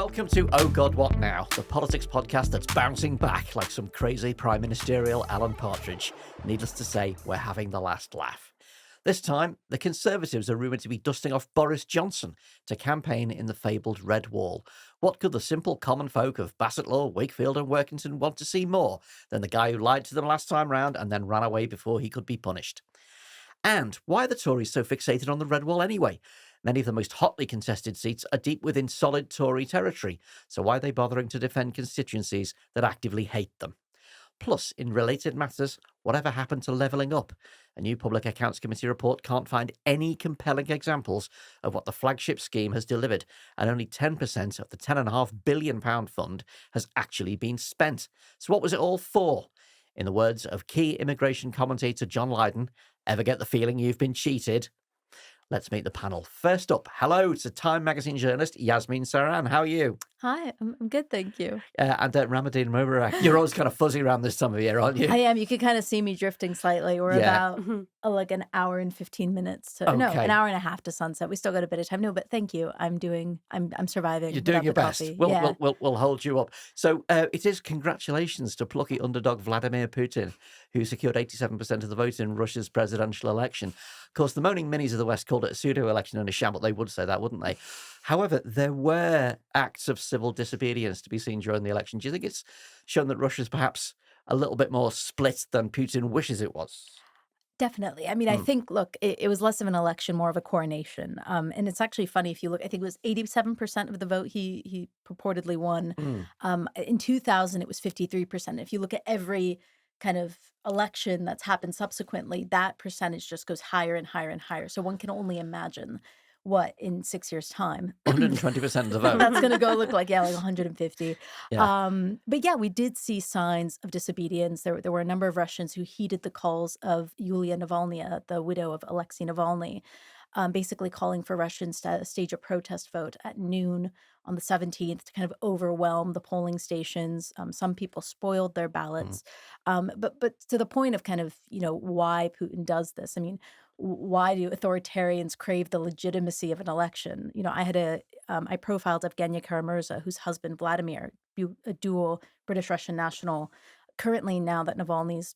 Welcome to Oh God, What Now, the politics podcast that's bouncing back like some crazy prime ministerial Alan Partridge. Needless to say, we're having the last laugh. This time, the Conservatives are rumoured to be dusting off Boris Johnson to campaign in the fabled Red Wall. What could the simple common folk of Bassetlaw, Wakefield and Workington want to see more than the guy who lied to them last time round and then ran away before he could be punished? And why are the Tories so fixated on the Red Wall anyway? Many of the most hotly contested seats are deep within solid Tory territory, so why are they bothering to defend constituencies that actively hate them? Plus, in related matters, whatever happened to levelling up? A new Public Accounts Committee report can't find any compelling examples of what the flagship scheme has delivered, and only 10% of the £10.5 billion fund has actually been spent. So what was it all for? In the words of key immigration commentator John Lydon, ever get the feeling you've been cheated? Let's meet the panel. First up, hello to Time magazine journalist Yasmeen Serhan. How are you? Hi, I'm good, thank you. And Ramadeen Mubarak. You're always kind of fuzzy around this time of year, aren't you? I am. You can kind of see me drifting slightly. We're about like an hour and 15 minutes to no, an hour and a half to sunset. We still got a bit of time. No, but thank you. I'm surviving. You're doing your best. We'll hold you up. So it is congratulations to plucky underdog Vladimir Putin, who secured 87% of the vote in Russia's presidential election. Of course, the moaning minis of the West called it a pseudo-election and a sham, but they would say that, wouldn't they? However, there were acts of civil disobedience to be seen during the election. Do you think it's shown that Russia's perhaps a little bit more split than Putin wishes it was? Definitely. I mean, I think, look, it was less of an election, more of a coronation. And it's actually funny if you look, I think it was 87% of the vote he purportedly won. In 2000, it was 53%. If you look at every kind of election that's happened subsequently, that percentage just goes higher and higher and higher. So one can only imagine what in 6 years' time 120% of the vote. That's going to go look like 150. Yeah. But yeah, we did see signs of disobedience. There were a number of Russians who heeded the calls of Yulia Navalny, the widow of Alexei Navalny, basically calling for Russians to stage a protest vote at noon on the 17th to kind of overwhelm the polling stations. Some people spoiled their ballots. But to the point of kind of, why Putin does this, I mean, why do authoritarians crave the legitimacy of an election? I profiled Evgenia Kara-Murza, whose husband Vladimir, a dual British-Russian national, currently now that Navalny's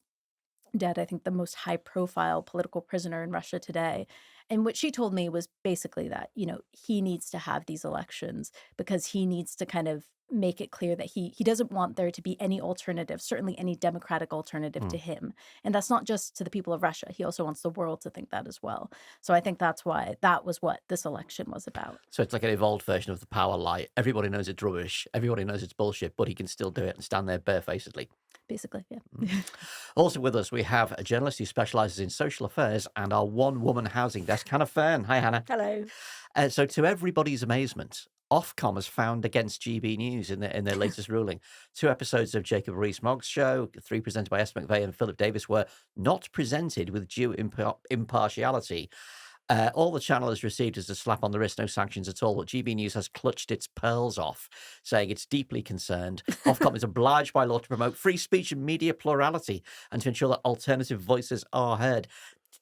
dead, I think the most high-profile political prisoner in Russia today. And what she told me was basically that, he needs to have these elections because he needs to kind of make it clear that he doesn't want there to be any alternative, certainly any democratic alternative to him. And that's not just to the people of Russia. He also wants the world to think that as well. So I think that's why that was what this election was about. So it's like an evolved version of the power lie. Everybody knows it's rubbish. Everybody knows it's bullshit, but he can still do it and stand there barefacedly. Basically, yeah. Also with us, we have a journalist who specialises in social affairs and our one-woman housing desk, Hannah Fearn. Hi, Hannah. Hello. So to everybody's amazement, Ofcom has found against GB News in their latest ruling. 2 episodes of Jacob Rees-Mogg's show, 3 presented by S. McVeigh and Philip Davis, were not presented with due impartiality. All the channel has received is a slap on the wrist, no sanctions at all. But GB News has clutched its pearls off, saying it's deeply concerned. Ofcom is obliged by law to promote free speech and media plurality and to ensure that alternative voices are heard.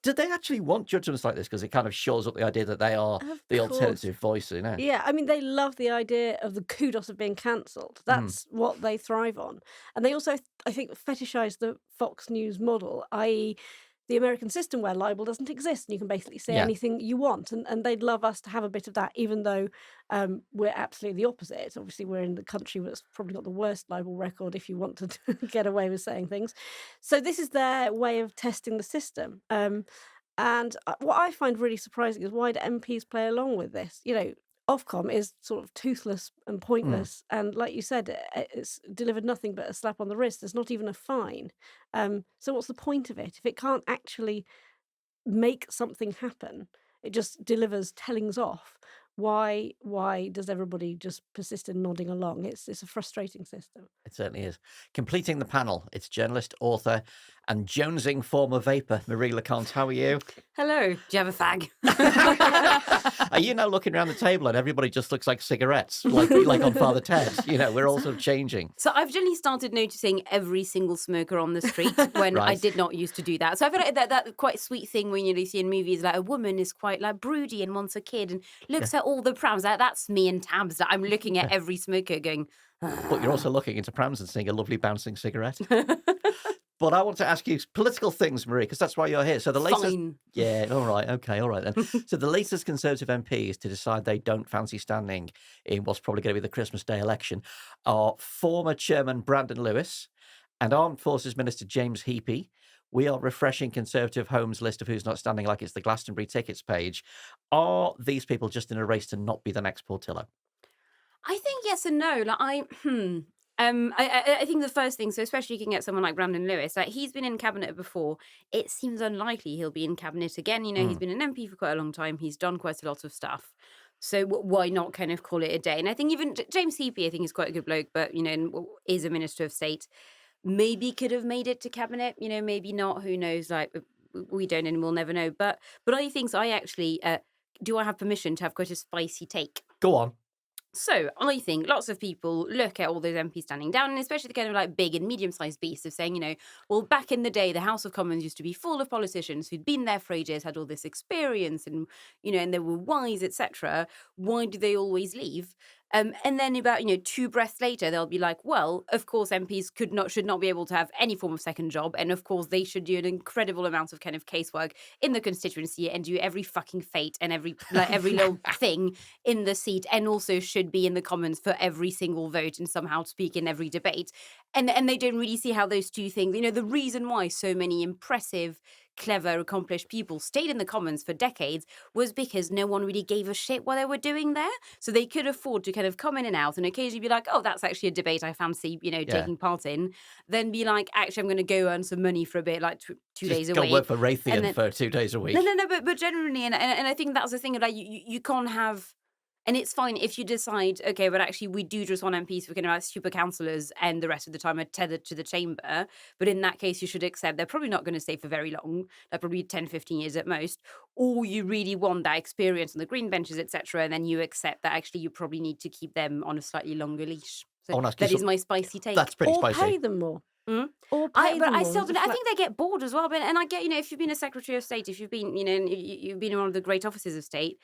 Did they actually want judgments like this? Because it kind of shores up the idea that they are the alternative voice, Yeah, I mean, they love the idea of the kudos of being cancelled. That's what they thrive on. And they also, I think, fetishize the Fox News model, i.e., the American system where libel doesn't exist and you can basically say anything you want. And they'd love us to have a bit of that, even though we're absolutely the opposite. Obviously, we're in the country that's probably got the worst libel record if you want to get away with saying things. So this is their way of testing the system. And what I find really surprising is why do MPs play along with this? Ofcom is sort of toothless and pointless. And like you said, it's delivered nothing but a slap on the wrist. There's not even a fine. So what's the point of it? If it can't actually make something happen, it just delivers tellings off. Why does everybody just persist in nodding along? It's a frustrating system. It certainly is. Completing the panel, it's journalist, author, and jonesing former vapor, Marie Leconte. How are you? Hello. Do you have a fag? Are you now looking around the table and everybody just looks like cigarettes, like on Father Ted? We're all sort of changing. So I've generally started noticing every single smoker on the street when I Right. did not used to do that. So I feel like that quite sweet thing when you see in movies, like a woman is quite like broody and wants a kid and looks at all the prams. That's me and Tabs. That I'm looking at every smoker going. But you're also looking into prams and seeing a lovely bouncing cigarette. But I want to ask you political things, Marie, because that's why you're here. So the latest, Fine. yeah, all right, okay, all right then. So the latest Conservative MPs to decide they don't fancy standing in what's probably going to be the Christmas Day election are former Chairman Brandon Lewis and Armed Forces Minister James Heapy. We are refreshing Conservative Home's list of who's not standing like it's the Glastonbury tickets page. Are these people just in a race to not be the next Portillo? I think yes and no. I think the first thing, so especially looking at someone like Brandon Lewis, like he's been in cabinet before. It seems unlikely he'll be in cabinet again. He's been an MP for quite a long time. He's done quite a lot of stuff. So why not kind of call it a day? And I think even James Heapy, I think, is quite a good bloke, but is a Minister of State. Maybe could have made it to cabinet. Maybe not. Who knows? Like we don't, and we'll never know. But I think so. I actually do. I have permission to have quite a spicy take. Go on. So I think lots of people look at all those MPs standing down, and especially the kind of like big and medium-sized beasts of saying, well, back in the day, the House of Commons used to be full of politicians who'd been there for ages, had all this experience, and and they were wise, etc. Why do they always leave? And then about 2 breaths later, they'll be like, well, of course, MPs should not be able to have any form of second job, and of course, they should do an incredible amount of kind of casework in the constituency and do every fucking fate and every little thing in the seat, and also should be in the Commons for every single vote and somehow speak in every debate. And they don't really see how those two things, the reason why so many impressive, clever, accomplished people stayed in the Commons for decades was because no one really gave a shit what they were doing there. So they could afford to kind of come in and out and occasionally be like, oh, that's actually a debate I fancy, taking part in. Then be like, actually, I'm going to go earn some money for a bit, like 2 days a Go week. work for Raytheon for 2 days a week. No, but generally, and I think that's the thing, like you can't have. And it's fine if you decide, okay, but actually we do just want MPs for kind of like super councillors and the rest of the time are tethered to the chamber. But in that case, you should accept they're probably not going to stay for very long. They're probably 10, 15 years at most. Or you really want that experience on the green benches, etc. And then you accept that actually you probably need to keep them on a slightly longer leash. So that is my spicy take. That's pretty spicy. Or pay them more. Or I pay them more. think they get bored as well. And I get, if you've been a Secretary of State, if you've been, you've been in one of the great offices of state,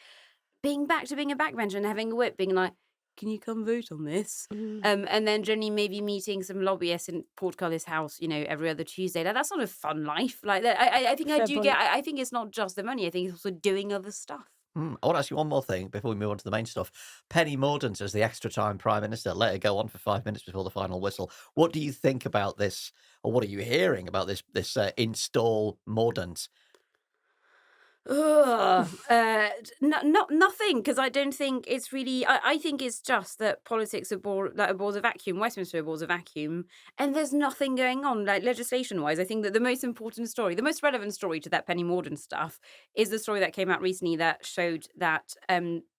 being back to being a backbencher and having a whip, being like, can you come vote on this? And then generally maybe meeting some lobbyists in Portcullis House, every other Tuesday. That's not a fun life. Like that, I think Fair I do point. get. I think it's not just the money. I think it's also doing other stuff. I want to ask you one more thing before we move on to the main stuff. Penny Mordaunt as the extra time Prime Minister, let her go on for 5 minutes before the final whistle. What do you think about this, or what are you hearing about this install Mordaunt? Nothing, because I don't think it's really. I think it's just that politics abhors a vacuum. Westminster abhors a vacuum, and there's nothing going on, like legislation-wise. I think that the most important story, the most relevant story to that Penny Mordaunt stuff, is the story that came out recently that showed that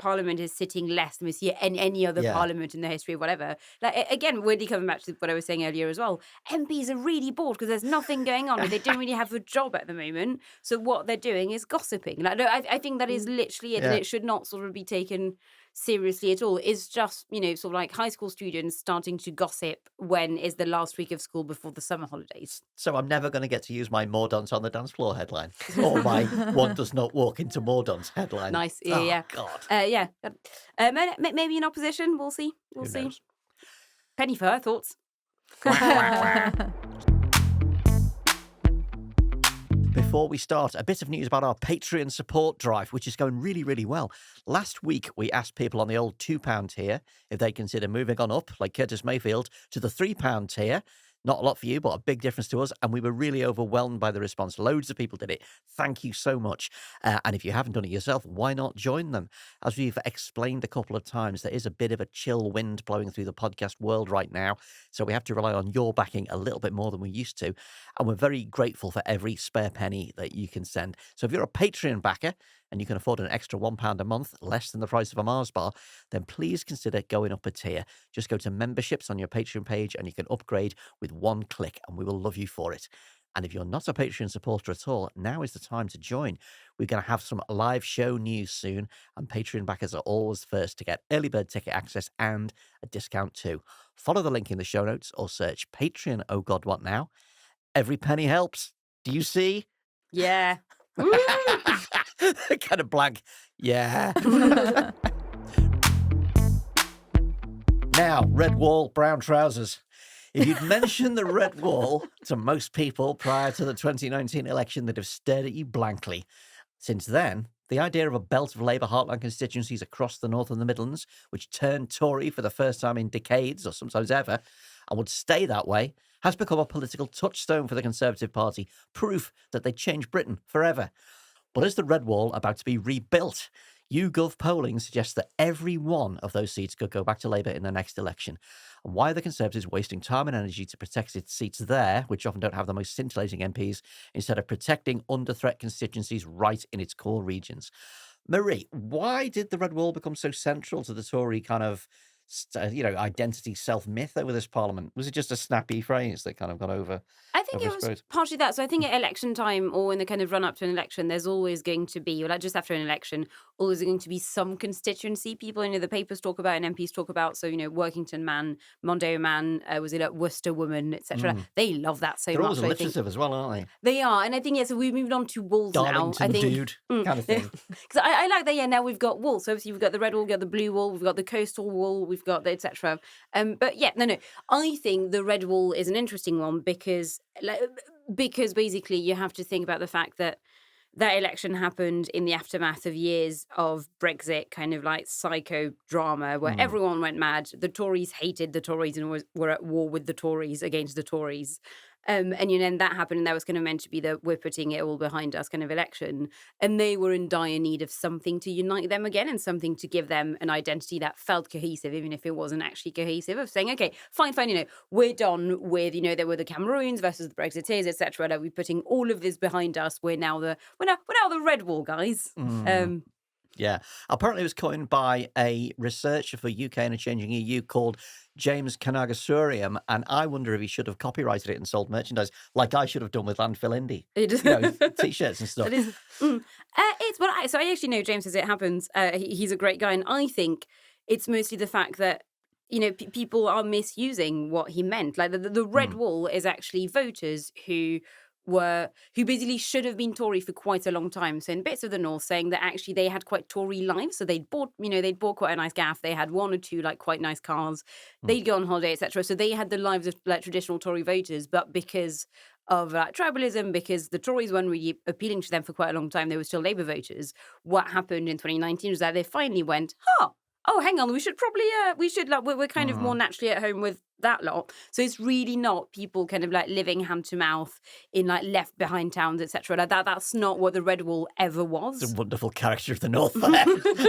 Parliament is sitting less than we see any other Parliament in the history of whatever. Like again, weirdly coming back to what I was saying earlier as well. MPs are really bored because there's nothing going on, and they don't really have a job at the moment. So what they're doing is gossiping. Like, no, I think that is literally it, and it should not sort of be taken seriously at all. It's just, sort of like high school students starting to gossip when is the last week of school before the summer holidays. So I'm never going to get to use my Mordaunt on the dance floor headline, or my one does not walk into Mordaunt headline. Nice, God. Maybe in opposition, we'll see. We'll see. Knows? Penny for her thoughts. Before we start, a bit of news about our Patreon support drive, which is going really, really well. Last week, we asked people on the old £2 tier if they consider moving on up, like Curtis Mayfield, to the £3 tier. Not a lot for you, but a big difference to us. And we were really overwhelmed by the response. Loads of people did it. Thank you so much. And if you haven't done it yourself, why not join them? As we've explained a couple of times, there is a bit of a chill wind blowing through the podcast world right now. So we have to rely on your backing a little bit more than we used to. And we're very grateful for every spare penny that you can send. So if you're a Patreon backer, and you can afford an extra £1 a month, less than the price of a Mars bar, then please consider going up a tier. Just go to memberships on your Patreon page and you can upgrade with one click, and we will love you for it. And if you're not a Patreon supporter at all, now is the time to join. We're going to have some live show news soon, and Patreon backers are always first to get early bird ticket access and a discount too. Follow the link in the show notes or search Patreon, Oh God, What Now? Every penny helps. Do you see? Yeah. Kind of blank. Yeah. Now, red wall, brown trousers. If you'd mentioned the red wall to most people prior to the 2019 election, they'd have stared at you blankly. Since then, the idea of a belt of Labour heartland constituencies across the North and the Midlands, which turned Tory for the first time in decades or sometimes ever, and would stay that way, has become a political touchstone for the Conservative Party, proof that they'd change Britain forever. But is the red wall about to be rebuilt? YouGov polling suggests that every one of those seats could go back to Labour in the next election. And why are the Conservatives wasting time and energy to protect its seats there, which often don't have the most scintillating MPs, instead of protecting under-threat constituencies right in its core regions? Marie, why did the red wall become so central to the Tory kind of identity self-myth over this parliament? Was it just a snappy phrase that kind of got over? I think it was partially that. So I think at election time or in the kind of run up to an election, there's always going to be, or like just after an election, always going to be some constituency people, the papers talk about and MPs talk about. So, Workington man, Mondale man, was it Worcester woman, etc. They love that so They're much. They're always alliterative as well, aren't they? They are. And I think, so we've moved on to walls Darlington now. I think, dude kind of thing. Because I like that, now we've got walls. So obviously we've got the red wall, we've got the blue wall, we've got the coastal wall, we've got the etc. But yeah, no. I think the red wall is an interesting one because basically you have to think about the fact that election happened in the aftermath of years of Brexit kind of like psycho drama where everyone went mad. The Tories hated the Tories and were at war with the Tories against the Tories. And then that happened, and that was kind of meant to be the we're putting it all behind us kind of election. And they were in dire need of something to unite them again and something to give them an identity that felt cohesive, even if it wasn't actually cohesive, of saying, okay, fine, we're done with, there were the Cameroons versus the Brexiteers, etc. Like, we're putting all of this behind us. We're now the red wall guys. Yeah. Apparently it was coined by a researcher for UK and a Changing EU called James Kanagasuriam, and I wonder if he should have copyrighted it and sold merchandise like I should have done with Landfill Indie. T-shirts and stuff. So I actually know James as it happens. He's a great guy, and I think it's mostly the fact that people are misusing what he meant. Like the red wall is actually voters who basically should have been Tory for quite a long time. So in bits of the north, saying that actually they had quite Tory lives. So they'd bought quite a nice gaff. They had one or two like quite nice cars. They'd go on holiday, etc. So they had the lives of like traditional Tory voters, but because of tribalism, because the Tories weren't really appealing to them for quite a long time, they were still Labour voters. What happened in 2019 was that they finally went, oh, hang on, we're kind of more naturally at home with that lot. So it's really not people kind of like living hand to mouth in like left behind towns, etc. Like that's not what the red wall ever was. It's a wonderful character of the North there.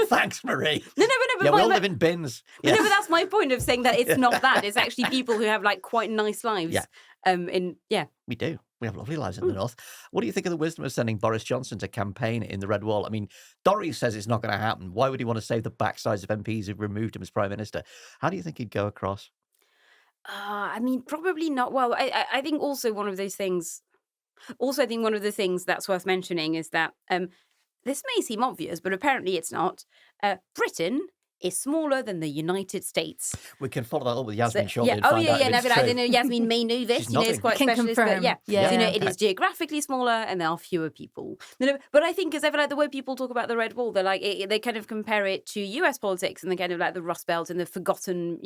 Thanks, Marie. No. But we all live in bins. Yeah. No, but that's my point of saying that it's not that. It's actually people who have like quite nice lives. Yeah. We do. We have lovely lives in the North. What do you think of the wisdom of sending Boris Johnson to campaign in the Red Wall? I mean, Tory says it's not going to happen. Why would he want to save the backsides of MPs who've removed him as Prime Minister? How do you think he'd go across? I mean, probably not. Well, I think also one of those things. Also, I think one of the things that's worth mentioning is that this may seem obvious, but apparently it's not. Britain is smaller than the United States. We can follow that up with Yasmeen shortly. I don't know. Yasmeen may know this. It's quite specialist, but it is geographically smaller and there are fewer people. But I think, as ever, like the way people talk about the Red Wall, they're like they kind of compare it to US politics and the kind of like the Rust Belt and the forgotten,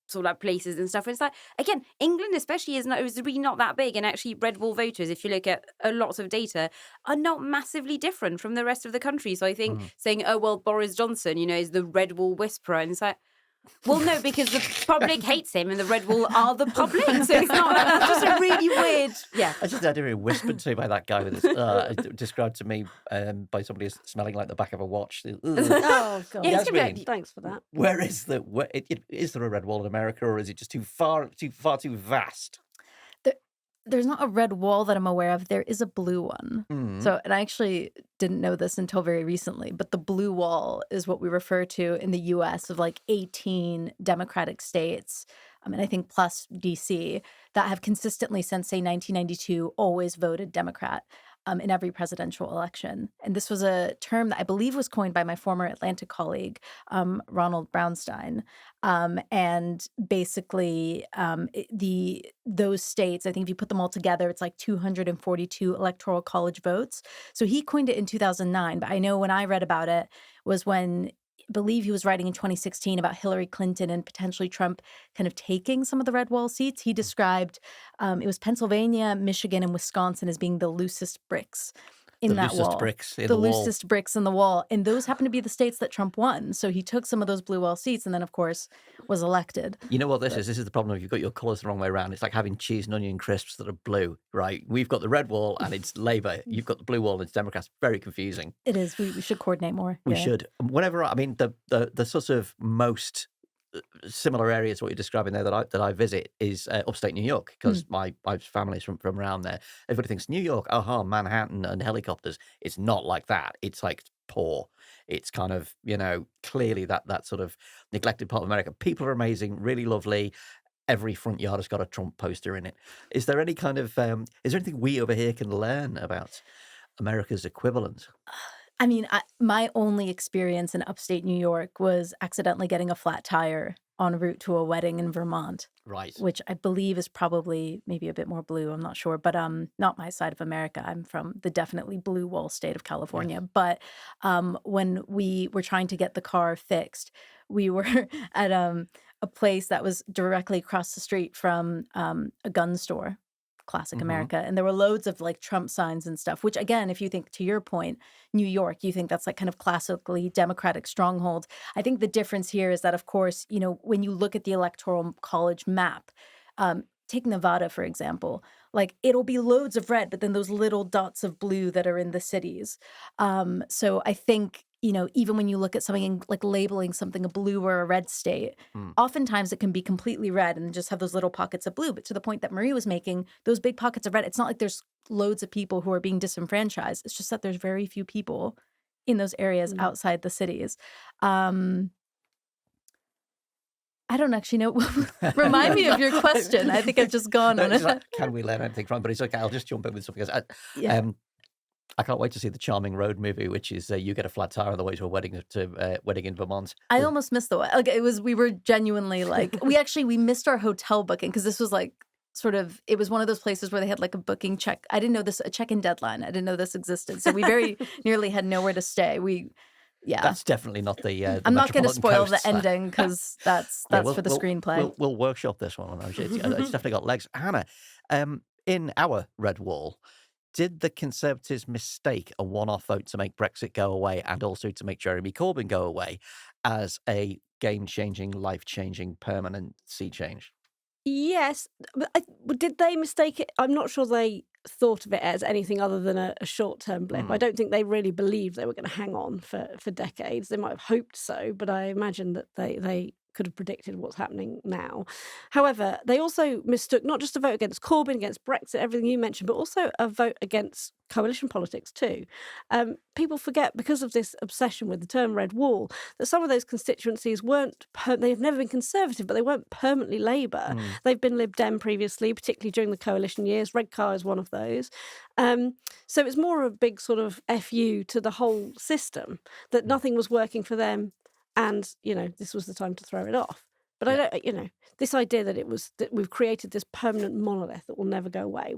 sort of like places and stuff. And it's like, again, England especially is really not that big, and actually Red Wall voters, if you look at lots of data, are not massively different from the rest of the country. So I think saying, oh well, Boris Johnson, is the Red Wall whisperer, and it's like, well, no, because the public hates him and the Red Wall are the public. So it's not, that's just a really weird, I just had it whispered to by that guy with his, described to me by somebody as smelling like the back of a watch. Oh, God. Yasmeen, thanks for that. Is there a red wall in America, or is it just too far too vast? There's not a red wall that I'm aware of. There is a blue one. So, and I actually didn't know this until very recently, but the blue wall is what we refer to in the US of like 18 Democratic states and I think plus DC, that have consistently since, say, 1992, always voted Democrat in every presidential election. And this was a term that I believe was coined by my former Atlanta colleague, Ronald Brownstein. And basically, those states, I think if you put them all together, it's like 242 electoral college votes. So he coined it in 2009. But I know when I read about it was when I believe he was writing in 2016 about Hillary Clinton and potentially Trump kind of taking some of the red wall seats. He described it was Pennsylvania, Michigan, and Wisconsin as being the loosest bricks in that wall. The loosest bricks in the wall. And those happen to be the states that Trump won. So he took some of those blue wall seats and then, of course, was elected. You know what this is? This is the problem if you've got your colours the wrong way around. It's like having cheese and onion crisps that are blue, right? We've got the red wall and it's Labour. You've got the blue wall and it's Democrats. Very confusing. It is. We should coordinate more. We should. Whenever, I mean, the sort of most similar areas what you're describing there that I visit is upstate New York, because my family's from around there. Everybody thinks New York, Manhattan and helicopters. It's not like that. It's like poor. It's kind of, clearly that sort of neglected part of America. People are amazing, really lovely. Every front yard has got a Trump poster in it. Is there any kind of is there anything we over here can learn about America's equivalent? I mean, my only experience in upstate New York was accidentally getting a flat tire en route to a wedding in Vermont. Right. Which I believe is probably maybe a bit more blue. I'm not sure. But not my side of America. I'm from the definitely blue wall state of California. Yes. But when we were trying to get the car fixed, we were at a place that was directly across the street from a gun store. Classic America. And there were loads of like Trump signs and stuff, which again, if you think to your point, New York, you think that's like kind of classically Democratic stronghold. I think the difference here is that, of course, when you look at the electoral college map, take Nevada, for example, like it'll be loads of red, but then those little dots of blue that are in the cities. So I think, even when you look at something and like labeling something a blue or a red state, oftentimes it can be completely red and just have those little pockets of blue. But to the point that Marie was making, those big pockets of red, it's not like there's loads of people who are being disenfranchised. It's just that there's very few people in those areas outside the cities. I don't actually know. Remind me of your question. I think I've just gone on it. Like, can we learn anything from it? But it's okay. I'll just jump in with something else. I can't wait to see the Charming Road movie, which is you get a flat tire on the way to a wedding in Vermont. I almost missed the like. We were genuinely like we missed our hotel booking because this was like sort of, it was one of those places where they had like a booking check. I didn't know a check-in deadline. I didn't know this existed. So we very nearly had nowhere to stay. That's definitely not the I'm not going to spoil the ending because that's for the screenplay. We'll workshop this one. It's definitely got legs. Hannah, in our red wall, did the Conservatives mistake a one-off vote to make Brexit go away and also to make Jeremy Corbyn go away as a game-changing, life-changing, permanent sea change? Yes. But did they mistake it? I'm not sure they thought of it as anything other than a short-term blip. I don't think they really believed they were going to hang on for decades. They might have hoped so, but I imagine that they could have predicted what's happening now. However, they also mistook not just a vote against Corbyn, against Brexit, everything you mentioned, but also a vote against coalition politics too. People forget, because of this obsession with the term red wall, that some of those constituencies they've never been Conservative, but they weren't permanently Labour. They've been Lib Dem previously, particularly during the coalition years. Redcar is one of those. So it's more of a big sort of FU to the whole system, that nothing was working for them. And, this was the time to throw it off. But I don't, this idea that we've created this permanent monolith that will never go away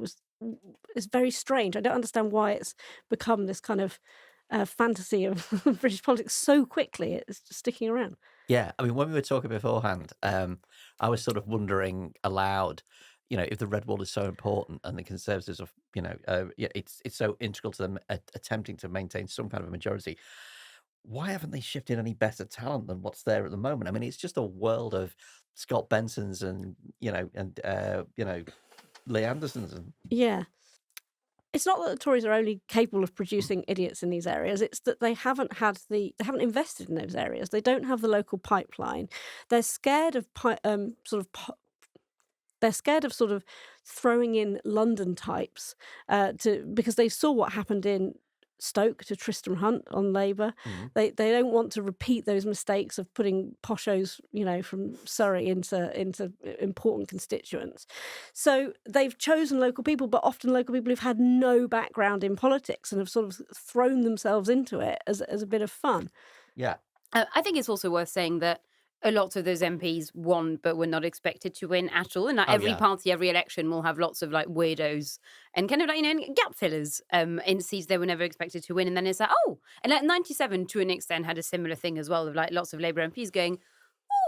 is very strange. I don't understand why it's become this kind of fantasy of British politics so quickly. It's just sticking around. Yeah. I mean, when we were talking beforehand, I was sort of wondering aloud, if the red wall is so important and the Conservatives are, it's so integral to them attempting to maintain some kind of a majority. Why haven't they shifted any better talent than what's there at the moment? I mean, it's just a world of Scott Bensons and Lee Andersons. Yeah. It's not that the Tories are only capable of producing idiots in these areas. It's that they haven't invested in those areas. They don't have the local pipeline. They're scared of sort of throwing in London types because they saw what happened in Stoke to Tristram Hunt on Labour. Mm. They don't want to repeat those mistakes of putting poshos, from Surrey into important constituents. So they've chosen local people, but often local people who've had no background in politics and have sort of thrown themselves into it as a bit of fun. Yeah. I think it's also worth saying that a lot of those MPs won, but were not expected to win at all. And like every party, every election will have lots of like weirdos and kind of like, gap fillers in seats they were never expected to win. And then it's like, and like 97 to an extent had a similar thing as well of like lots of Labour MPs going,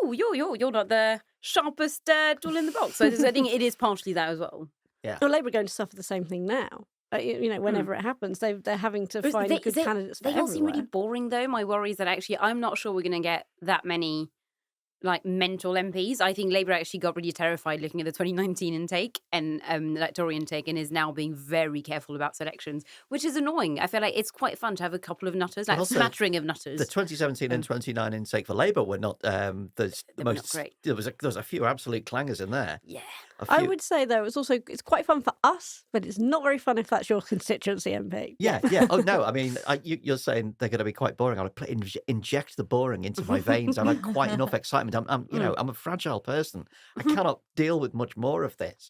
oh, you're not the sharpest tool in the box. So I think it is partially that as well. Yeah. Well, Labour are going to suffer the same thing now. Whenever it happens, they're having to find good candidates for They all everywhere. seem really boring, though. My worry is that actually I'm not sure we're going to get that many like mental MPs. I think Labour actually got really terrified looking at the 2019 intake and like Tory intake, and is now being very careful about selections, which is annoying. I feel like it's quite fun to have a couple of nutters, like a smattering of nutters. The 2017 and 29 intake for Labour were not the most. Not great. There was a few absolute clangers in there. Yeah. I would say though it's quite fun for us, but it's not very fun if that's your constituency MP. Yeah. Oh no, I mean you're saying they're going to be quite boring. I'll inject the boring into my veins. I like quite enough excitement. I'm a fragile person. I cannot deal with much more of this.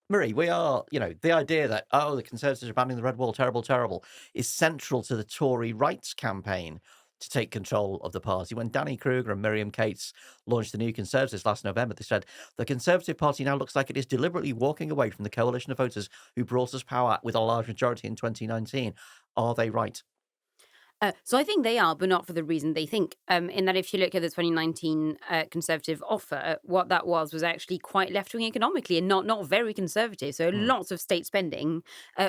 Marie, we are, the idea that, the Conservatives are banning the Red Wall, terrible, is central to the Tory rights campaign to take control of the party. When Danny Kruger and Miriam Cates launched the New Conservatives last November, they said, the Conservative Party now looks like it is deliberately walking away from the coalition of voters who brought us power with a large majority in 2019. Are they right? So I think they are, but not for the reason they think. In that if you look at the 2019 Conservative offer, what that was actually quite left-wing economically and not very conservative. So lots of state spending,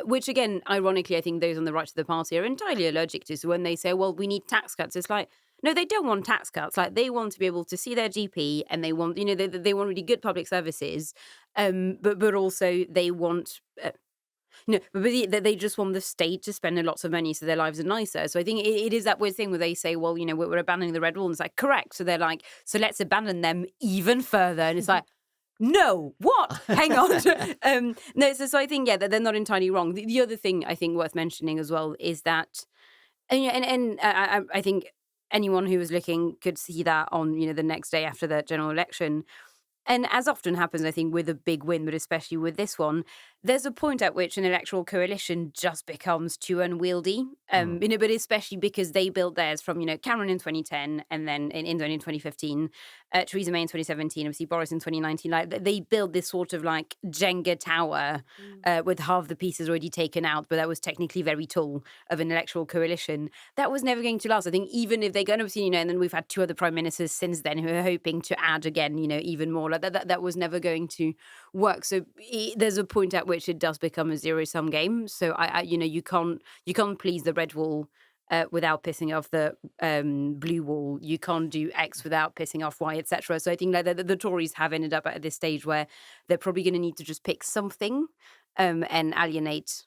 which again, ironically, I think those on the right of the party are entirely allergic to. So when they say, well, we need tax cuts, it's like, no, they don't want tax cuts. Like they want to be able to see their GP, and they want, they want really good public services, but also they want. No, but they just want the state to spend lots of money so their lives are nicer. So I think it is that weird thing where they say, well, we're abandoning the Red Wall. And it's like, correct. So they're like, so let's abandon them even further. And it's like, no, what? Hang on. No, so I think, that they're not entirely wrong. The other thing I think worth mentioning as well is that, and I think anyone who was looking could see that on, the next day after the general election. And as often happens, I think, with a big win, but especially with this one, there's a point at which an electoral coalition just becomes too unwieldy. But especially because they built theirs from, Cameron in 2010 and then in 2015, Theresa May in 2017, obviously Boris in 2019. Like they built this sort of like Jenga tower with half the pieces already taken out, but that was technically very tall of an electoral coalition. That was never going to last. I think even if they're going to see, and then we've had two other prime ministers since then who are hoping to add again, even more. Like that was never going to work. So there's a point at which it does become a zero-sum game. So you can't please the Red Wall without pissing off the Blue Wall. You can't do X without pissing off Y, etc. So I think that the Tories have ended up at this stage where they're probably going to need to just pick something and alienate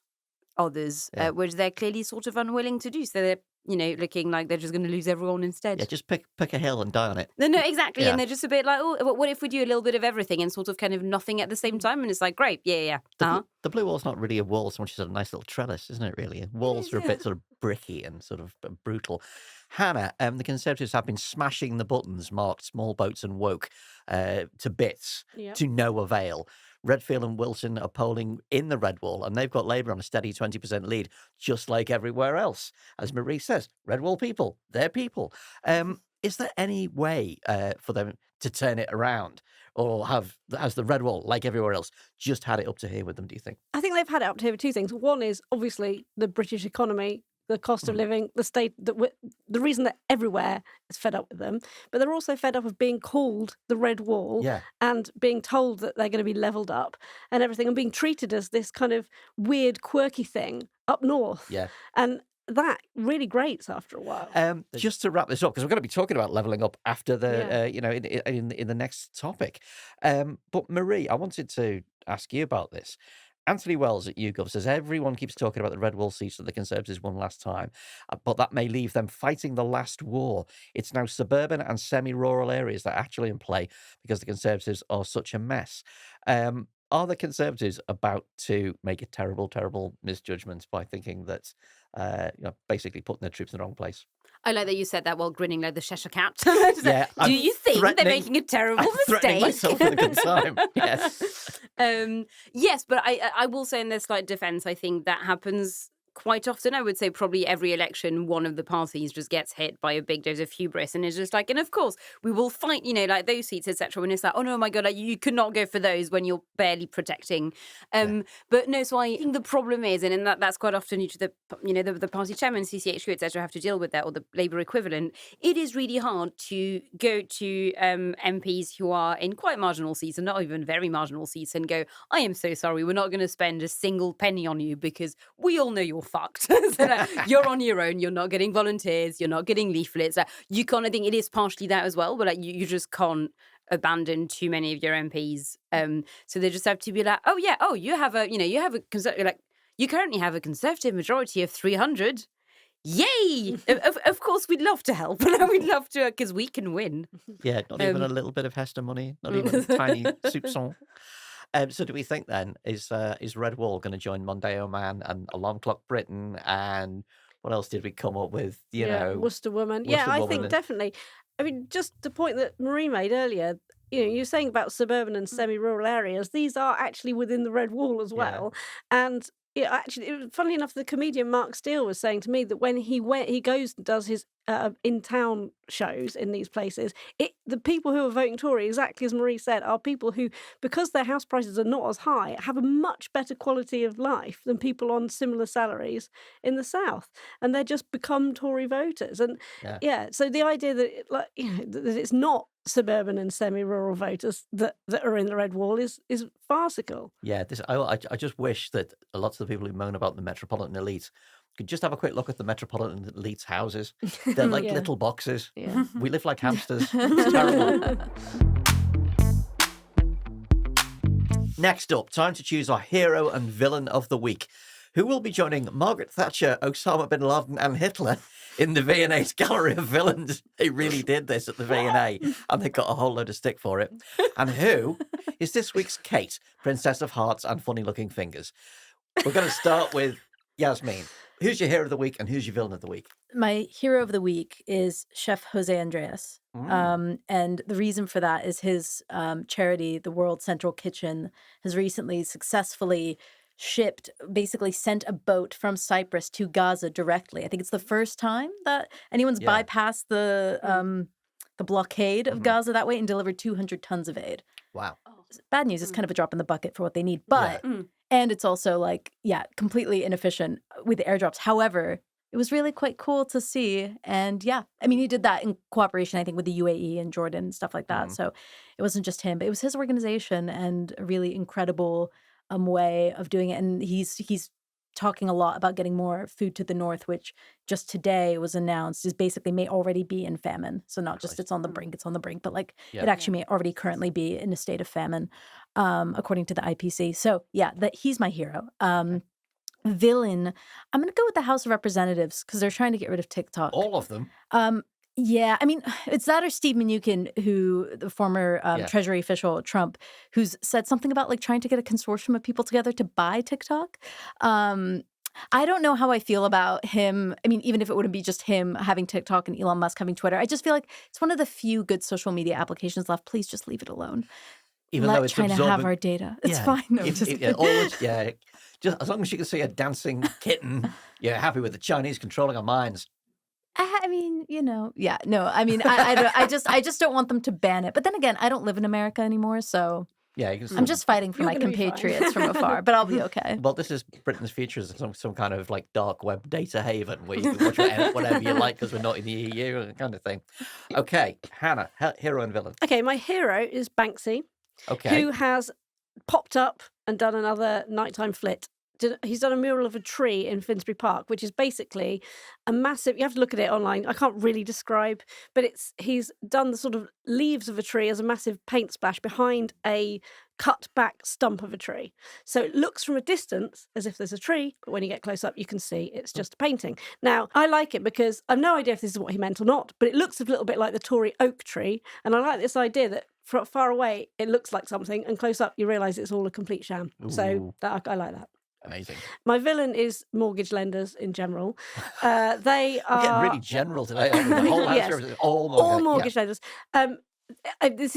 others, which they're clearly sort of unwilling to do. So they're looking like they're just going to lose everyone instead. Yeah, just pick a hill and die on it. No, exactly. Yeah. And they're just a bit like, what if we do a little bit of everything and sort of kind of nothing at the same time? And it's like, great, yeah. The Blue Wall's not really a wall so much as a nice little trellis, isn't it, really? Walls are a bit sort of bricky and sort of brutal. Hannah, the Conservatives have been smashing the buttons marked small boats and woke to bits to no avail. Redfield and Wilson are polling in the Red Wall, and they've got Labour on a steady 20% lead, just like everywhere else. As Marie says, Red Wall people, they're people. Is there any way for them to turn it around? Or has the Red Wall, like everywhere else, just had it up to here with them, do you think? I think they've had it up to here with two things. One is obviously the British economy, the cost of living, the state, the reason that everywhere is fed up with them. But they're also fed up of being called the Red Wall and being told that they're going to be levelled up and everything and being treated as this kind of weird, quirky thing up north. Yeah. And that really grates after a while. Just to wrap this up, because we're going to be talking about levelling up after the, in the next topic. But Marie, I wanted to ask you about this. Anthony Wells at YouGov says everyone keeps talking about the Red Wall seats that the Conservatives won last time, but that may leave them fighting the last war. It's now suburban and semi-rural areas that are actually in play because the Conservatives are such a mess. Are the Conservatives about to make a terrible, terrible misjudgment by thinking that, basically putting their troops in the wrong place? I like that you said that while grinning like the Cheshire Cat. Yeah, Do you think they're threatening- making a terrible I'm threatening mistake? myself at a good time. Yes. Yes, but I will say in their slight defence, I think that happens quite often. I would say probably every election, one of the parties just gets hit by a big dose of hubris and is just like, and of course, we will fight, like those seats, etc. When it's like, oh no, my God, like, you could not go for those when you're barely protecting. But no, so I think the problem is, and that's quite often due to the party chairman, CCHQ, etc., have to deal with that, or the Labour equivalent. It is really hard to go to MPs who are in quite marginal seats and not even very marginal seats and go, I am so sorry, we're not going to spend a single penny on you because we all know you're fucked. So, like, you're on your own. You're not getting volunteers. You're not getting leaflets. Like, you kind of think it is partially that as well, but like you just can't abandon too many of your MPs. So they just have to be like, oh yeah, you have a you currently have a Conservative majority of 300. Yay! Of course, we'd love to help. We'd love to because we can win. Yeah, not even a little bit of Hester money, not even a tiny soupçon. So do we think then, is Red Wall going to join Mondeo Man and Alarm Clock Britain, and what else did we come up with? Worcester Woman. Worcester I Woman think and- definitely. I mean, just the point that Marie made earlier, you're saying about suburban and semi-rural areas. These are actually within the Red Wall as well. And actually, funnily enough, the comedian Mark Steele was saying to me that when he goes and does his in-town shows in these places, the people who are voting Tory, exactly as Marie said, are people who, because their house prices are not as high, have a much better quality of life than people on similar salaries in the South, and they're just become Tory voters. And so the idea that that it's not suburban and semi-rural voters that are in the Red Wall is farcical. Yeah, I just wish that lots of the people who moan about the metropolitan elite could just have a quick look at the metropolitan elite's houses. They're like little boxes. Yeah. We live like hamsters. It's terrible. Next up, time to choose our hero and villain of the week, who will be joining Margaret Thatcher, Osama bin Laden and Hitler in the V&A's gallery of villains. They really did this at the V&A, and they got a whole load of stick for it. And who is this week's Kate, Princess of Hearts and Funny-Looking Fingers? We're going to start with Yasmeen. Who's your hero of the week and who's your villain of the week? My hero of the week is Chef Jose Andreas. And the reason for that is his charity, the World Central Kitchen, has recently successfully basically sent a boat from Cyprus to Gaza directly. I think it's the first time that anyone's bypassed the blockade of Gaza that way and delivered 200 tons of aid. Wow. Bad news. It's kind of a drop in the bucket for what they need. But, and it's also completely inefficient with the airdrops. However, it was really quite cool to see. And he did that in cooperation, I think, with the UAE and Jordan and stuff like that. So it wasn't just him, but it was his organization and a really incredible way of doing it. And he's talking a lot about getting more food to the north, which just today was announced is basically may already be in famine. So not just it's on the brink, but it actually may already currently be in a state of famine, according to the IPC. So he's my hero. Villain, I'm going to go with the House of Representatives because they're trying to get rid of TikTok. All of them? It's that or Steve Mnuchin, who the former Treasury official Trump, who's said something about trying to get a consortium of people together to buy TikTok. I don't know how I feel about him. I mean, even if it wouldn't be just him having TikTok and Elon Musk having Twitter, I just feel like it's one of the few good social media applications left. Please just leave it alone. Even though it's China absorbing... have our data. It's fine. No, just as long as you can see a dancing kitten, you're happy with the Chinese controlling our minds. I just don't want them to ban it. But then again, I don't live in America anymore, so I'm just fighting for my compatriots from afar. But I'll be okay. Well, this is Britain's future as some kind of dark web data haven where you can watch whatever you like because we're not in the EU kind of thing. Okay, Hannah, hero and villain. Okay, my hero is Banksy, who has popped up and done another nighttime flit. He's done a mural of a tree in Finsbury Park, which is basically a massive, you have to look at it online, I can't really describe, but he's done the sort of leaves of a tree as a massive paint splash behind a cut back stump of a tree. So it looks from a distance as if there's a tree, but when you get close up, you can see it's just a painting. Now, I like it because I've no idea if this is what he meant or not, but it looks a little bit like the Tory oak tree. And I like this idea that far away, it looks like something, and close up, you realise it's all a complete sham. So Ooh. I like that. Amazing. My villain is mortgage lenders in general. They We're getting are really general today, aren't we? The whole Yes. answer is all all mortgage. mortgage lenders.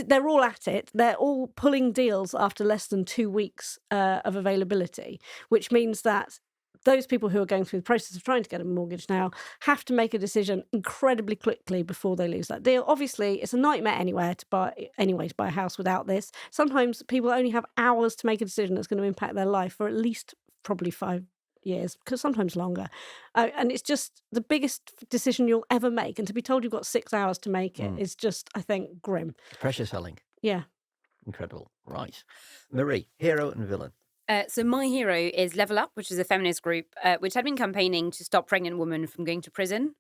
They're all at it. They're all pulling deals after less than 2 weeks of availability, which means that those people who are going through the process of trying to get a mortgage now have to make a decision incredibly quickly before they lose that deal. Obviously, it's a nightmare to buy a house without this. Sometimes people only have hours to make a decision that's going to impact their life for at least probably 5 years, because sometimes longer. And it's just the biggest decision you'll ever make. And to be told you've got 6 hours to make it is just, I think, grim. Pressure selling. Yeah. Incredible. Right. Marie, hero and villain. So my hero is Level Up, which is a feminist group which had been campaigning to stop pregnant women from going to prison.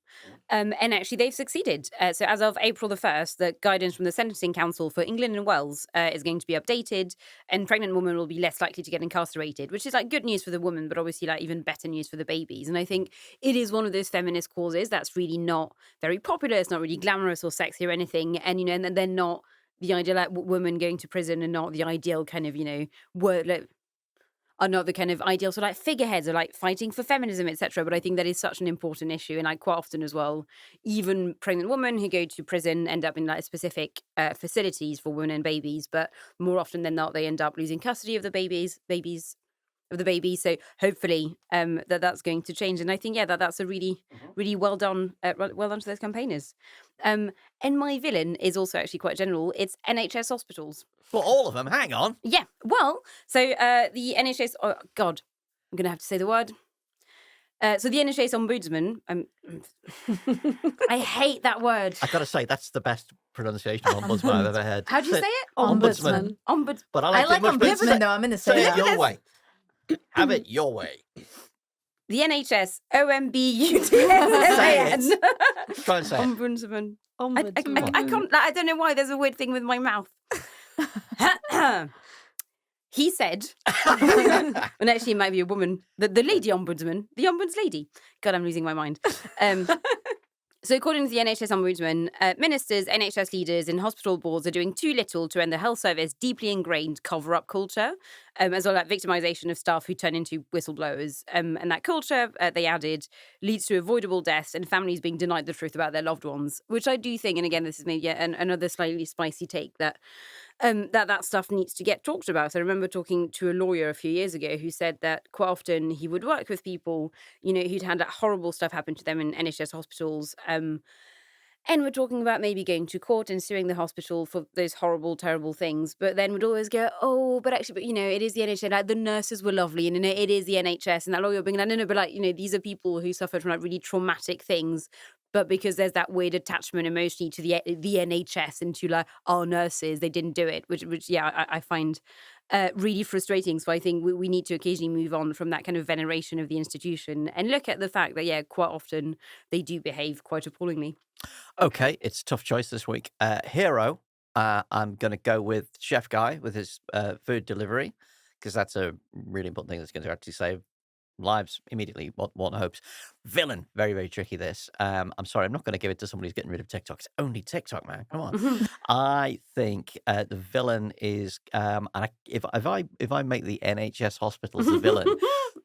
And actually they've succeeded. So as of April the 1st, the guidance from the Sentencing Council for England and Wales is going to be updated, and pregnant women will be less likely to get incarcerated, which is like good news for the woman, but obviously like even better news for the babies. And I think it is one of those feminist causes that's really not very popular. It's not really glamorous or sexy or anything. And, and they're not the ideal like women going to prison, and not the ideal kind of, word, like, are not the kind of ideal sort of like figureheads or like fighting for feminism, etc. But I think that is such an important issue. And like quite often as well, even pregnant women who go to prison end up in like specific facilities for women and babies. But more often than not, they end up losing custody of the babies. So hopefully that's going to change. And I think, that's a really, really well done to those campaigners. And my villain is also actually quite general. It's NHS hospitals. Well, all of them. Hang on. Yeah. Well, so the NHS, oh God, I'm going to have to say the word. So the NHS ombudsman, I hate that word. I've got to say, that's the best pronunciation of ombudsman I've ever heard. How do you say it? Ombudsman. I But like it much better. ombudsman, though. I'm going to Say say it that. your way. Have it your way. The NHS, OMBUTSMAN. Try and say it. Ombudsman. Ombudsman. I can't, I don't know why there's a weird thing with my mouth. He said, and actually it might be a woman, the lady ombudsman, the ombuds lady. God, I'm losing my mind. So according to the NHS Ombudsman, ministers, NHS leaders and hospital boards are doing too little to end the health service deeply ingrained cover-up culture, as well as victimisation of staff who turn into whistleblowers. And that culture, they added, leads to avoidable deaths and families being denied the truth about their loved ones, which I do think, and again, this is maybe another slightly spicy take, that that stuff needs to get talked about. I remember talking to a lawyer a few years ago who said that quite often he would work with people, who'd had that horrible stuff happen to them in NHS hospitals. And we're talking about maybe going to court and suing the hospital for those horrible, terrible things. But then would always go, but it is the NHS. Like, the nurses were lovely, and it is the NHS. And that lawyer being like, no, but like, these are people who suffered from like really traumatic things. But because there's that weird attachment emotionally to the NHS and to like our nurses, they didn't do it, which I find really frustrating. So I think we need to occasionally move on from that kind of veneration of the institution and look at the fact that, quite often they do behave quite appallingly. Okay, it's a tough choice this week. Hero, I'm going to go with Chef Guy with his food delivery, because that's a really important thing that's going to actually save lives immediately. One hopes. Villain, very, very tricky this. I'm sorry, I'm not going to give it to somebody who's getting rid of TikTok. It's only TikTok, man. Come on. I think the villain is, if I make the NHS hospitals the villain,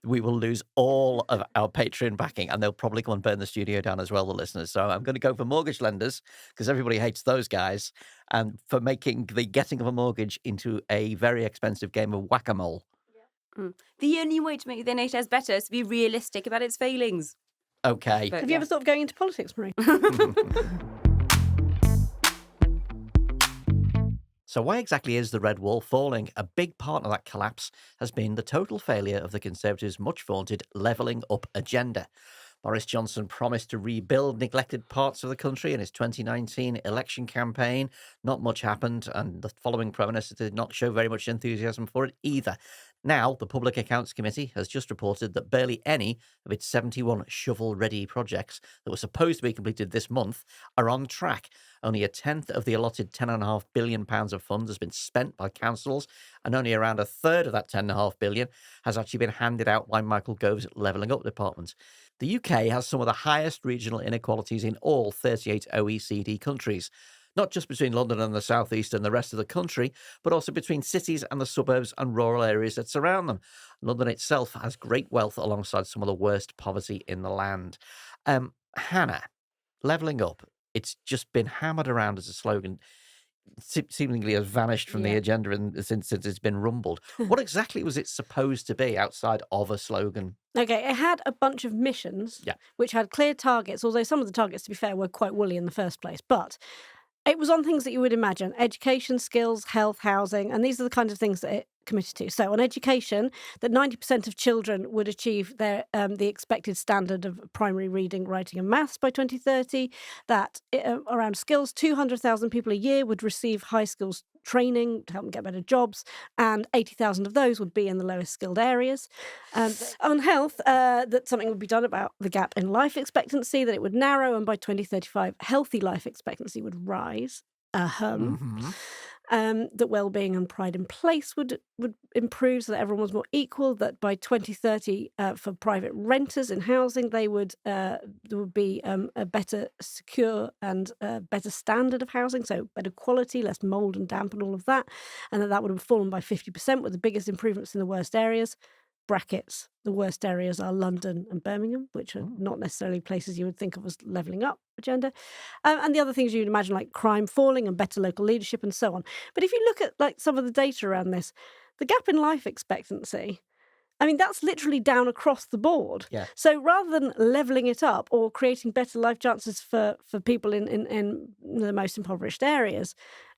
we will lose all of our Patreon backing, and they'll probably go and burn the studio down as well, the listeners. So I'm going to go for mortgage lenders, because everybody hates those guys, and for making the getting of a mortgage into a very expensive game of whack-a-mole. The only way to make the NHS better is to be realistic about its failings. Okay. But, Have you ever thought of going into politics, Marie? So why exactly is the Red Wall falling? A big part of that collapse has been the total failure of the Conservatives' much vaunted levelling up agenda. Boris Johnson promised to rebuild neglected parts of the country in his 2019 election campaign. Not much happened, and the following Prime Minister did not show very much enthusiasm for it either. Now, the Public Accounts Committee has just reported that barely any of its 71 shovel-ready projects that were supposed to be completed this month are on track. Only a tenth of the allotted £10.5 billion of funds has been spent by councils, and only around a third of that £10.5 billion has actually been handed out by Michael Gove's Levelling Up department. The UK has some of the highest regional inequalities in all 38 OECD countries. not just between London and the southeast and the rest of the country, but also between cities and the suburbs and rural areas that surround them. London itself has great wealth alongside some of the worst poverty in the land. Hannah, levelling up, it's just been hammered around as a slogan, seemingly has vanished from the Yeah. agenda since it's been rumbled. What exactly was it supposed to be outside of a slogan? Okay, it had a bunch of missions, Yeah. which had clear targets, although some of the targets, to be fair, were quite woolly in the first place. But it was on things that you would imagine: education, skills, health, housing, and these are the kinds of things that it committed to. So on education, that 90% of children would achieve their the expected standard of primary reading, writing and maths by 2030. That around skills, 200,000 people a year would receive high skills training to help them get better jobs, and 80,000 of those would be in the lowest skilled areas. On health, that something would be done about the gap in life expectancy, that it would narrow, and by 2035, healthy life expectancy would rise. That well-being and pride in place would improve, so that everyone was more equal. That by 2030, for private renters in housing, there would be a better secure and better standard of housing, so better quality, less mould and damp and all of that, and that would have fallen by 50%, with the biggest improvements in the worst areas. Brackets, the worst areas are London and Birmingham, which are not necessarily places you would think of as levelling up agenda. And the other things you'd imagine, like crime falling and better local leadership and so on. But if you look at like some of the data around this, the gap in life expectancy, I mean, that's literally down across the board. Yeah. So rather than levelling it up or creating better life chances for people in the most impoverished areas,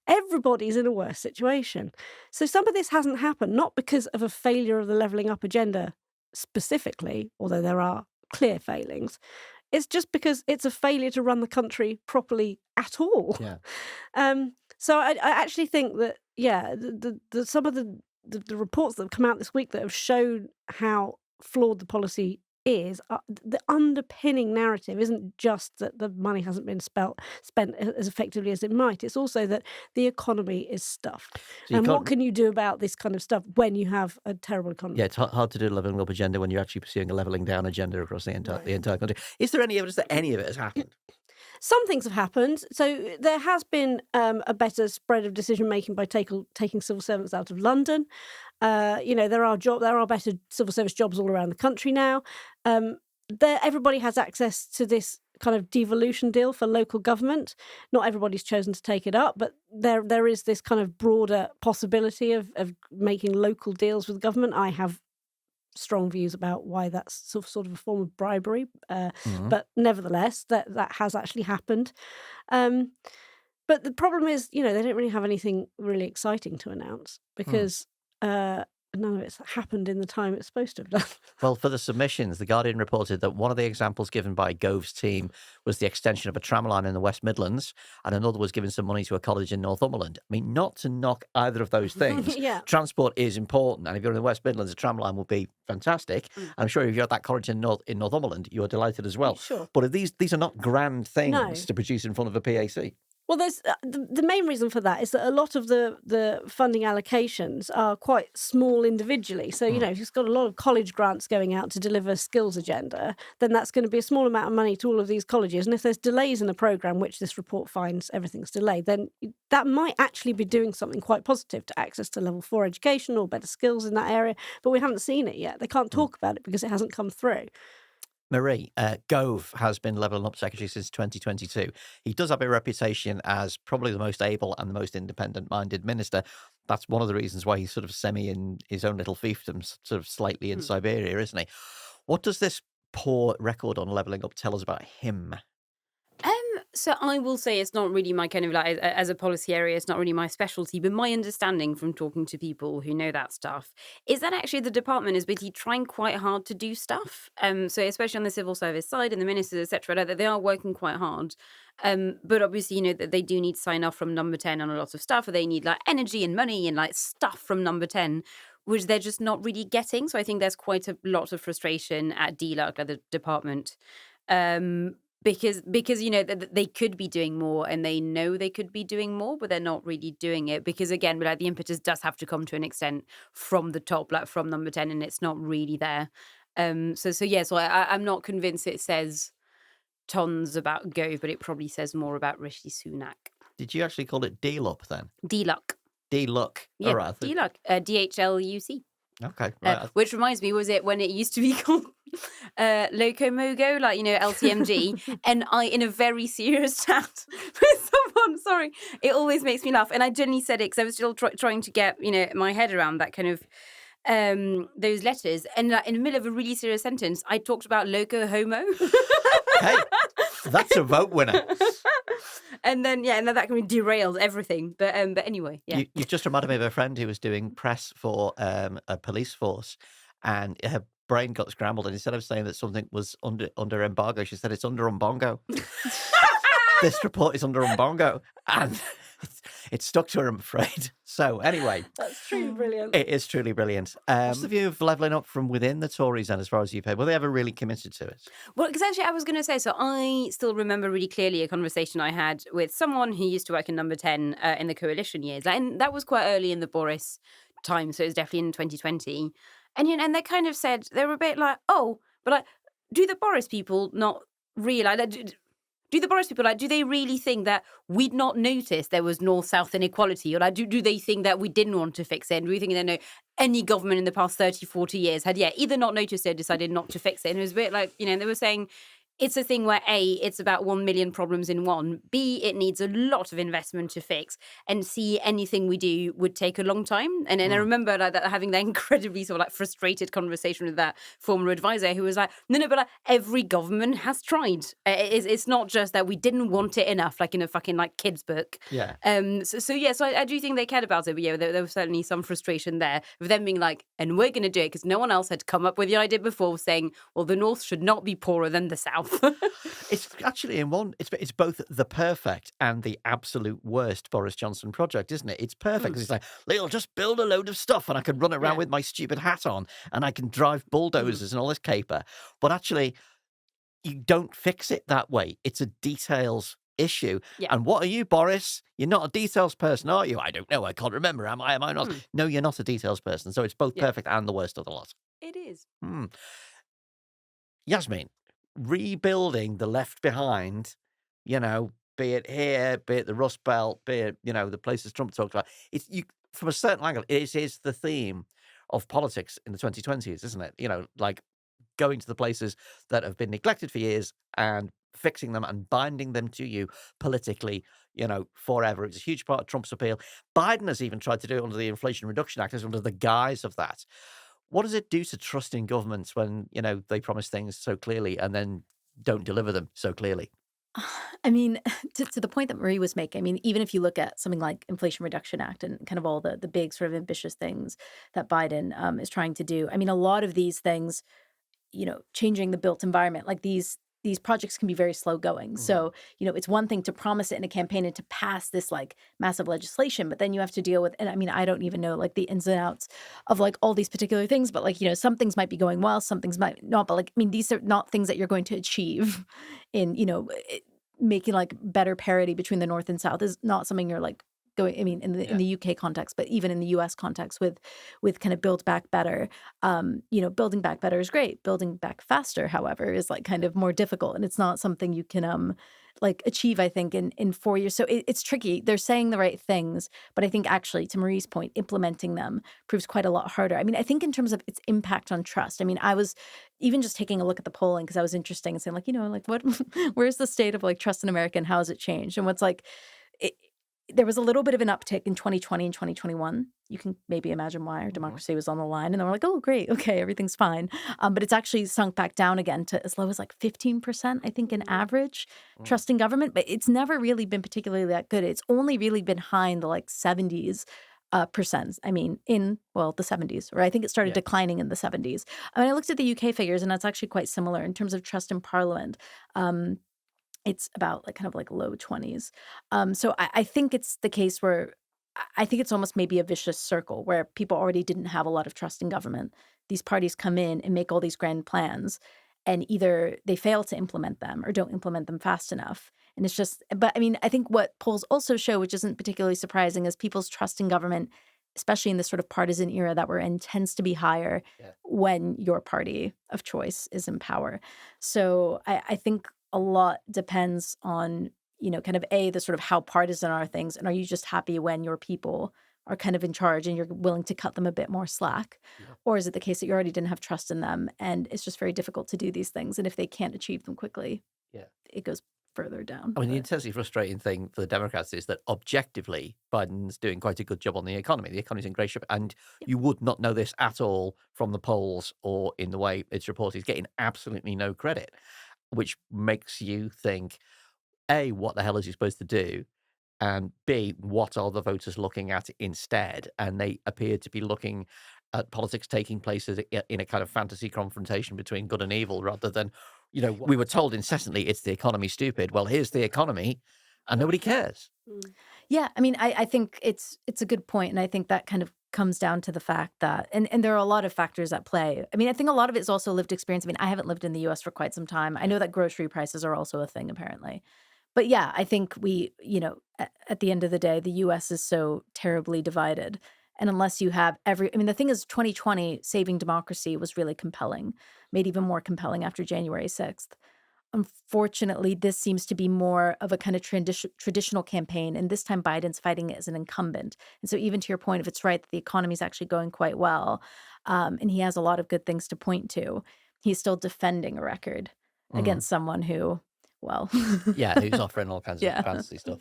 everybody's in a worse situation. So some of this hasn't happened, not because of a failure of the levelling up agenda specifically, although there are clear failings. It's just because it's a failure to run the country properly at all. Yeah. So I actually think that, yeah, the some of the reports that have come out this week that have shown how flawed the policy is, the underpinning narrative isn't just that the money hasn't been spent as effectively as it might. It's also that the economy is stuffed. So And what can you do about this kind of stuff when you have a terrible economy? Yeah, it's hard to do a levelling up agenda when you're actually pursuing a levelling down agenda across the entire country. Is there any evidence that any of it has happened? Some things have happened. So there has been a better spread of decision making by taking civil servants out of London. There are better civil service jobs all around the country now. Everybody has access to this kind of devolution deal for local government. Not everybody's chosen to take it up, but there is this kind of broader possibility of making local deals with government. I have strong views about why that's sort of a form of bribery, but nevertheless, that has actually happened. But the problem is, they don't really have anything really exciting to announce because none of it's happened in the time it's supposed to have done. Well, for the submissions, The Guardian reported that one of the examples given by Gove's team was the extension of a tramline in the West Midlands, and another was giving some money to a college in Northumberland. I mean, not to knock either of those things. Yeah. Transport is important, and if you're in the West Midlands, a tramline will be fantastic. I'm sure if you're at that college in Northumberland, you're delighted as well. Sure. But these are not grand things No. to produce in front of a PAC. Well, there's the main reason for that is that a lot of the funding allocations are quite small individually. So, if you've got a lot of college grants going out to deliver skills agenda, then that's going to be a small amount of money to all of these colleges. And if there's delays in a programme, which this report finds everything's delayed, then that might actually be doing something quite positive to access to level 4 education or better skills in that area. But we haven't seen it yet. They can't talk about it because it hasn't come through. Marie, Gove has been levelling up secretary since 2022. He does have a reputation as probably the most able and the most independent-minded minister. That's one of the reasons why he's sort of in his own little fiefdom, sort of slightly in Siberia, isn't he? What does this poor record on levelling up tell us about him? So I will say it's not really my kind of as a policy area, it's not really my specialty, but my understanding from talking to people who know that stuff is that actually the department is basically trying quite hard to do stuff. So especially on the civil service side and the ministers, etc., that they are working quite hard. But obviously, that they do need sign off from number 10 on a lot of stuff, or they need energy and money and stuff from number 10, which they're just not really getting. So I think there's quite a lot of frustration at DLUC, at the department. Because they could be doing more, and they know they could be doing more, but they're not really doing it because, again, the impetus does have to come to an extent from the top, from number 10, and it's not really there. So I'm not convinced it says tons about Gove, but it probably says more about Rishi Sunak. Did you actually call it D-Lup then? D-Luck. D-Luck. Yeah, All right. D-Luck. DHLUC. Okay. Right. Which reminds me, was it when it used to be called Loco Mogo, like, LTMG? And I, in a very serious chat with someone, sorry, it always makes me laugh. And I genuinely said it because I was still trying to get, my head around that kind of those letters. And in the middle of a really serious sentence, I talked about Loco Homo. Hey, that's a vote winner. And then that kind of derailed everything. But anyway, yeah. You've just reminded me of a friend who was doing press for a police force, and her brain got scrambled. And instead of saying that something was under embargo, she said it's under umbongo. This report is under umbongo, and it's stuck to her, I'm afraid. So anyway, That's truly brilliant. it is truly brilliant. What's the view of levelling up from within the Tories, then, as far as you've heard? Were they ever really committed to it? Well, because actually I was going to say, so I still remember really clearly a conversation I had with someone who used to work in Number 10 in the coalition years. And that was quite early in the Boris time, so it was definitely in 2020. And, and they kind of said, they were a bit like, oh, but like, do the Boris people not realise that... Do the Boris people, do they really think that we'd not noticed there was north-south inequality? Or do they think that we didn't want to fix it? And do we think that no, any government in the past 30, 40 years had, either not noticed it or decided not to fix it? And it was a bit like, they were saying, it's a thing where A, it's about 1 million problems in one. B, it needs a lot of investment to fix. And C, anything we do would take a long time. And I remember having that incredibly sort of frustrated conversation with that former advisor who was like, no, but every government has tried. It's not just that we didn't want it enough, like in a fucking kids book. Yeah. So I do think they cared about it. But there was certainly some frustration there of them being like, and we're going to do it because no one else had come up with the idea before, saying, well, the North should not be poorer than the South. It's actually it's both the perfect and the absolute worst Boris Johnson project, isn't it? It's perfect because it's like, I'll just build a load of stuff and I can run around with my stupid hat on and I can drive bulldozers and all this caper. But actually, you don't fix it that way. It's a details issue. Yeah. And what are you, Boris? You're not a details person, are you? I don't know. I can't remember. Am I not? No, you're not a details person. So it's both perfect and the worst of the lot. It is. Yasmeen, rebuilding the left behind, be it here, be it the Rust Belt, be it, the places Trump talked about, from a certain angle, it is the theme of politics in the 2020s, isn't it? Going to the places that have been neglected for years and fixing them and binding them to you politically, forever. It's a huge part of Trump's appeal. Biden has even tried to do it under the Inflation Reduction Act, as under the guise of that. What does it do to trust in governments when, they promise things so clearly and then don't deliver them so clearly? I mean, to the point that Marie was making, I mean, even if you look at something like Inflation Reduction Act and kind of all the big sort of ambitious things that Biden is trying to do, I mean, a lot of these things, changing the built environment, like these projects can be very slow going. So, it's one thing to promise it in a campaign and to pass this massive legislation, but then you have to deal with, and I mean, I don't even know the ins and outs of all these particular things, but some things might be going well, some things might not, but I mean, these are not things that you're going to achieve in, making better parity between the North and South is not something you're going, I mean, in the UK context, but even in the US context with kind of Build Back Better, building back better is great. Building back faster, however, is kind of more difficult. And it's not something you can achieve, I think, in 4 years. So it's tricky. They're saying the right things, but I think actually, to Marie's point, implementing them proves quite a lot harder. I mean, I think in terms of its impact on trust, I mean, I was even just taking a look at the polling because I was interested in saying what, where's the state of trust in America and how has it changed? And what's there was a little bit of an uptick in 2020 and 2021. You can maybe imagine why. Our democracy was on the line. And then we're like, oh, great. Okay, everything's fine. But it's actually sunk back down again to as low as 15%, I think, in average trust in government. But it's never really been particularly that good. It's only really been high in the 70s percent. I mean, in, the 70s, or I think it started declining in the 70s. I mean, I looked at the UK figures, and that's actually quite similar in terms of trust in Parliament. It's about low 20s. So I think it's the case where I think it's almost maybe a vicious circle where people already didn't have a lot of trust in government. These parties come in and make all these grand plans, and either they fail to implement them or don't implement them fast enough. And it's just, but I mean, I think what polls also show, which isn't particularly surprising, is people's trust in government, especially in this sort of partisan era that we're in, tends to be higher when your party of choice is in power. So I think a lot depends on, kind of the sort of how partisan are things, and are you just happy when your people are kind of in charge and you're willing to cut them a bit more slack? Yeah. Or is it the case that you already didn't have trust in them and it's just very difficult to do these things? And if they can't achieve them quickly, Yeah. it goes further down. I mean, the intensely frustrating thing for the Democrats is that objectively, Biden's doing quite a good job on the economy. The economy's in great shape, and you would not know this at all from the polls or in the way it's reported. He's getting absolutely no credit, which makes you think, A, what the hell is he supposed to do? And B, what are the voters looking at instead? And they appear to be looking at politics taking place in a kind of fantasy confrontation between good and evil, rather than, we were told incessantly it's the economy, stupid. Well, here's the economy, and nobody cares. Yeah, I mean, I think it's a good point, and I think that kind of comes down to the fact that, and there are a lot of factors at play. I mean, I think a lot of it's also lived experience. I mean, I haven't lived in the U.S. for quite some time. I know that grocery prices are also a thing, apparently. But yeah, I think we, at the end of the day, the U.S. is so terribly divided. And unless you have the thing is, 2020 saving democracy was really compelling, made even more compelling after January 6th. Unfortunately, this seems to be more of a kind of traditional campaign. And this time Biden's fighting as an incumbent. And so even to your point, if it's right that the economy is actually going quite well, and he has a lot of good things to point to, he's still defending a record against someone who, well. Yeah, who's offering all kinds of Yeah. fancy stuff.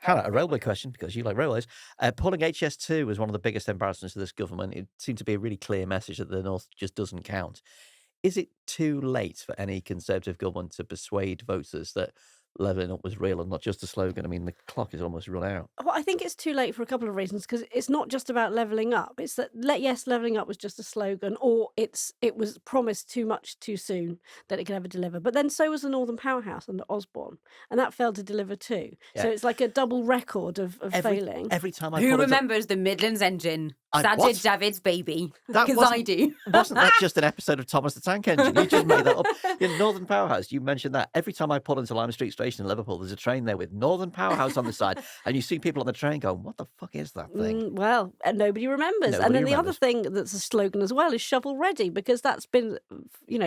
Hannah, a railway question, because you like railways. Pulling HS2 was one of the biggest embarrassments of this government. It seemed to be a really clear message that the North just doesn't count. Is it too late for any Conservative government to persuade voters that levelling up was real and not just a slogan? I mean, the clock is almost run out. Well, I think it's too late for a couple of reasons, because it's not just about levelling up. It's that, yes, levelling up was just a slogan, or it was promised too much too soon that it could ever deliver. But then so was the Northern Powerhouse under Osborne, and that failed to deliver too. Yeah. So it's like a double record of failing. Every time I Who pull into- remembers the Midlands engine? What? Sajid Javid's baby. That Because I wasn't- do. Wasn't that just an episode of Thomas the Tank Engine? You just made that up. In Northern Powerhouse, you mentioned that. Every time I pull into Lime Street Station in Liverpool, there's a train there with Northern Powerhouse on the side, and you see people on the train going, what the fuck is that thing? Well, and nobody remembers. Nobody And then the other remembers. thing that's a slogan as well is shovel ready, because that's been,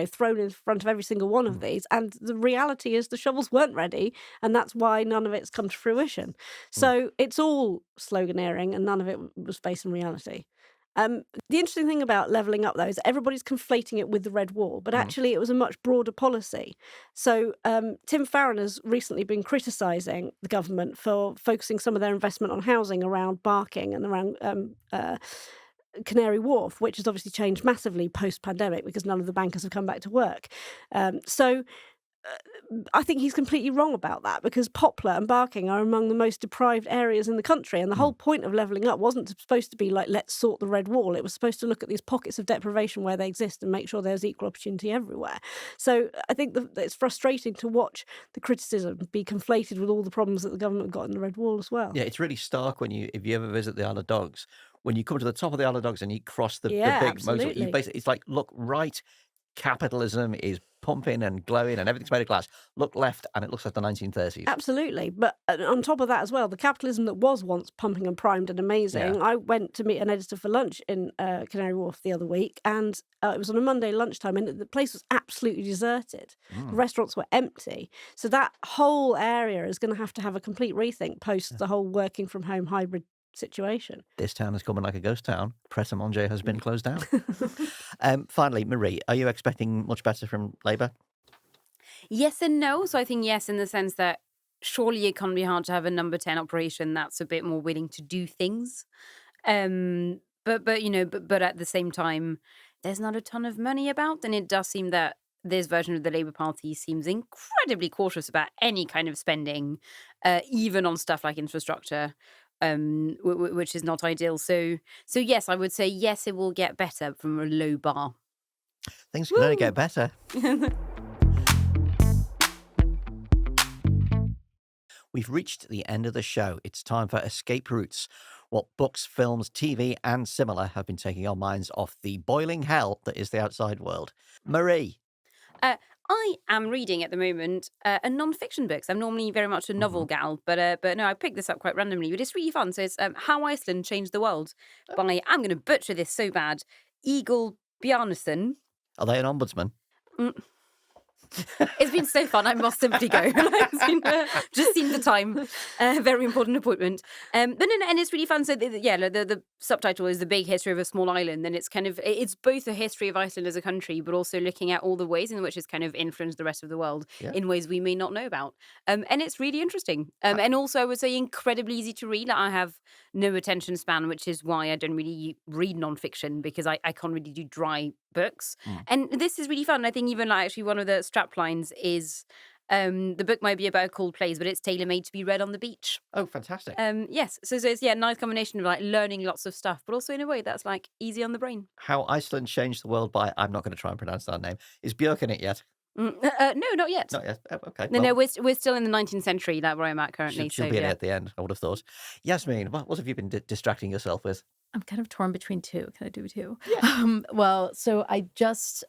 thrown in front of every single one of these. And the reality is the shovels weren't ready, and that's why none of it's come to fruition. So it's all sloganeering, and none of it was based on reality. The interesting thing about levelling up, though, is that everybody's conflating it with the Red Wall, but actually it was a much broader policy. So Tim Farron has recently been criticising the government for focusing some of their investment on housing around Barking and around Canary Wharf, which has obviously changed massively post-pandemic because none of the bankers have come back to work. I think he's completely wrong about that, because Poplar and Barking are among the most deprived areas in the country. And the whole point of levelling up wasn't supposed to be like, let's sort the Red Wall. It was supposed to look at these pockets of deprivation where they exist and make sure there's equal opportunity everywhere. So I think that it's frustrating to watch the criticism be conflated with all the problems that the government got in the Red Wall as well. Yeah, it's really stark if you ever visit the Isle of Dogs. When you come to the top of the Isle of Dogs and you cross the Yeah, big motorway, absolutely. it's like, look right, capitalism is pumping and glowing and everything's made of glass. Look left and it looks like the 1930s. Absolutely. But on top of that as well, the capitalism that was once pumping and primed and amazing. Yeah. I went to meet an editor for lunch in Canary Wharf the other week, and it was on a Monday lunchtime, and the place was absolutely deserted. The restaurants were empty. So that whole area is going to have a complete rethink post the whole working from home hybrid situation. This town is coming like a ghost town. Pret a Manger has been closed down. Finally, Marie, are you expecting much better from Labour? Yes and no. So I think yes, in the sense that surely it can't be hard to have a number 10 operation that's a bit more willing to do things. But at the same time, there's not a ton of money about, and it does seem that this version of the Labour Party seems incredibly cautious about any kind of spending, even on stuff like infrastructure, which is not ideal. So yes, I would say yes, it will get better from a low bar. Things can only get better. We've reached the end of the show. It's time for Escape Routes. What books, films, TV and similar have been taking our minds off the boiling hell that is the outside world. Marie. I am reading at the moment a non-fiction book. I'm normally very much a novel gal, but no, I picked this up quite randomly. But it's really fun. So it's How Iceland Changed the World by, I'm going to butcher this so bad, Eagle Bjarnason. Are they an ombudsman? It's been so fun. I must simply go. Just seen the time. Very important appointment. But no, and it's really fun. So the subtitle is The Big History of a Small Island. And it's kind of, it's both a history of Iceland as a country, but also looking at all the ways in which it's kind of influenced the rest of the world in ways we may not know about. And it's really interesting. And also I would say incredibly easy to read. Like, I have no attention span, which is why I don't really read nonfiction, because I can't really do dry books. And this is really fun. I think even actually one of the strap lines is the book might be about cold plays, but it's tailor-made to be read on the beach. Oh, fantastic. Yes. So it's a nice combination of like learning lots of stuff, but also in a way that's like easy on the brain. How Iceland Changed the World by, I'm not going to try and pronounce that name. Is Björk in it yet? No, not yet. Not yet. Oh, okay. No, we're still in the 19th century, like where I'm at currently. She'll be in it at the end, I would have thought. Yasmeen, what have you been distracting yourself with? I'm kind of torn between two. Can I do two? Yeah. Well, so I just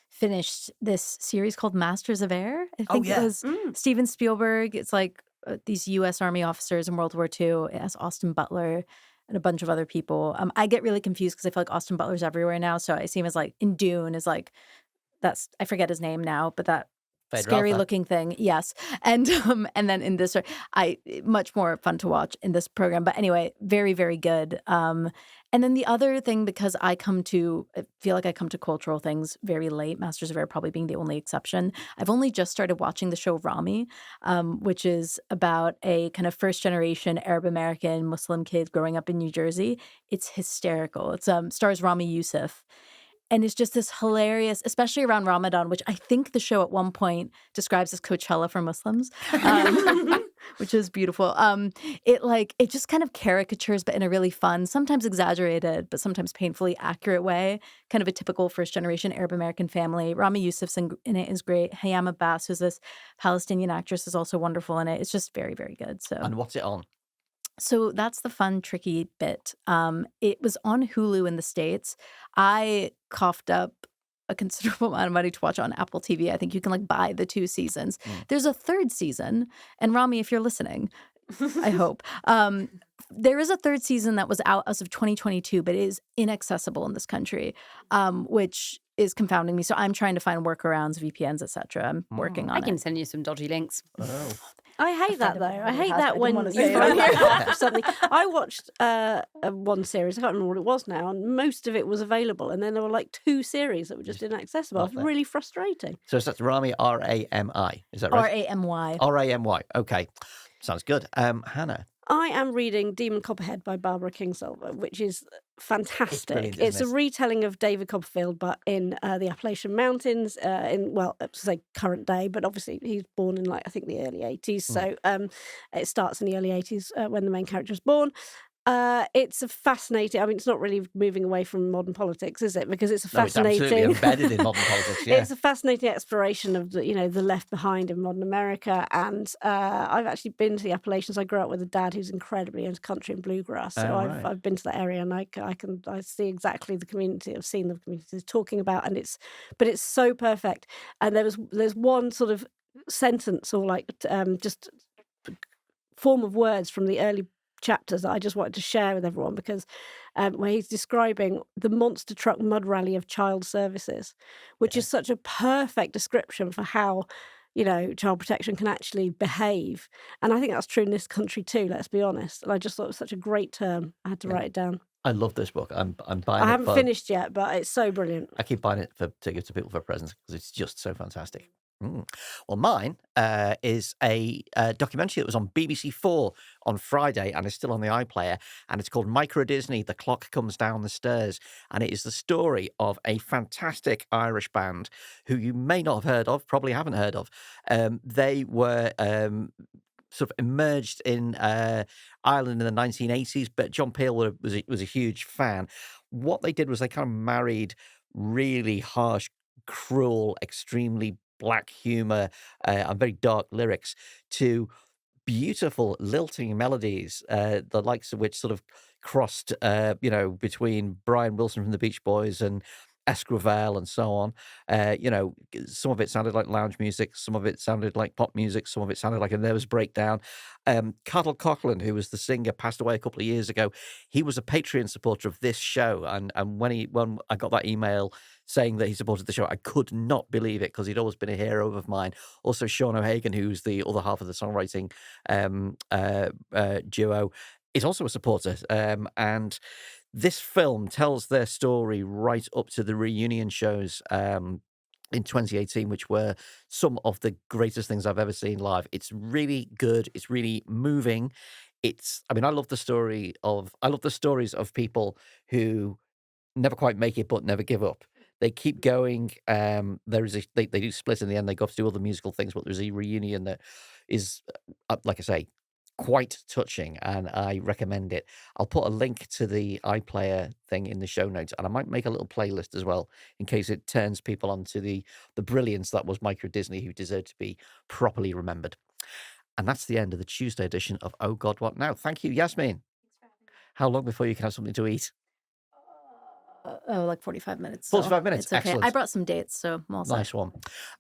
finished this series called Masters of Air. I think it was Steven Spielberg. It's like these U.S. Army officers in World War II. It has Austin Butler and a bunch of other people. I get really confused because I feel like Austin Butler's everywhere now. So I see him as like in Dune as like, I forget his name now, but that scary looking thing. Yes. And then in this, much more fun to watch in this program. But anyway, very, very good. And then the other thing, because I feel like I come to cultural things very late, Masters of Air probably being the only exception. I've only just started watching the show Rami, which is about a kind of first generation Arab American Muslim kid growing up in New Jersey. It's hysterical. It stars Rami Youssef. And it's just this hilarious, especially around Ramadan, which I think the show at one point describes as Coachella for Muslims, which is beautiful. It just kind of caricatures, but in a really fun, sometimes exaggerated, but sometimes painfully accurate way, kind of a typical first-generation Arab American family. Rami Youssef's in it is great. Hayam Abbas, who's this Palestinian actress, is also wonderful in it. It's just very, very good. So. And what's it on? So that's the fun, tricky bit. It was on Hulu in the States. I coughed up a considerable amount of money to watch on Apple TV. I think you can like buy the 2 seasons. There's a 3rd season. And Rami, if you're listening, I hope. There is a 3rd season that was out as of 2022, but it is inaccessible in this country, which is confounding me. So I'm trying to find workarounds, VPNs, etc. I'm working on it. I can send you some dodgy links. Oh. I hate that though. I hate that when you finally watch something. I watched one series. I can't remember what it was now, and most of it was available, and then there were like 2 series that were just inaccessible. It was really frustrating. So that's Rami, Rami. Is that right? Ramy. Ramy. Okay. Sounds good. Hannah. I am reading Demon Copperhead by Barbara Kingsolver, which is fantastic. It's a retelling of David Copperfield, but in the Appalachian Mountains, current day, but obviously he's born in I think the early 80s. So it starts in the early 80s when the main character is born. It's a fascinating. I mean, it's not really moving away from modern politics, is it? Because it's a fascinating. It's absolutely embedded in modern politics. Yeah. It's a fascinating exploration of the left behind in modern America. And I've actually been to the Appalachians. I grew up with a dad who's incredibly into country and bluegrass. So I've been to that area, and I see exactly the community. I've seen the communities talking about, but it's so perfect. And there's one sort of sentence or just form of words from the early chapters that I just wanted to share with everyone, because where he's describing the monster truck mud rally of child services, which is such a perfect description for how child protection can actually behave. And I think that's true in this country too, let's be honest. And I just thought it was such a great term. I had to write it down. I love this book. I'm buying it. I haven't finished yet, but it's so brilliant. I keep buying it to give to people for presents because it's just so fantastic. Well, mine is a documentary that was on BBC4 on Friday and is still on the iPlayer, and it's called Micro Disney, The Clock Comes Down the Stairs, and it is the story of a fantastic Irish band who you may not have heard of, probably haven't heard of. They were sort of emerged in Ireland in the 1980s, but John Peel was a huge fan. What they did was they kind of married really harsh, cruel, extremely black humor and very dark lyrics to beautiful lilting melodies, the likes of which sort of crossed between Brian Wilson from the Beach Boys and Esquivel and so on. Some of it sounded like lounge music, some of it sounded like pop music, some of it sounded like a nervous breakdown. Carl Coughlin, who was the singer, passed away a couple of years ago. He was a Patreon supporter of this show, and when I got that email saying that he supported the show, I could not believe it, because he'd always been a hero of mine. Also, Sean O'Hagan, who's the other half of the songwriting duo, is also a supporter, and this film tells their story right up to the reunion shows in 2018, which were some of the greatest things I've ever seen live. It's really good. It's really moving. I love the stories of people who never quite make it but never give up. They keep going. They do split in the end. They go off to do other musical things, but there's a reunion that is, like I say, quite touching, and I recommend it. I'll put a link to the iPlayer thing in the show notes, and I might make a little playlist as well in case it turns people onto the brilliance that was Micro Disney, who deserved to be properly remembered. And that's the end of the Tuesday edition of Oh God, What Now? Thank you, Yasmeen. How long before you can have something to eat? Like 45 minutes. 45 minutes. It's okay. Excellent. I brought some dates, so I'm all set. Nice one.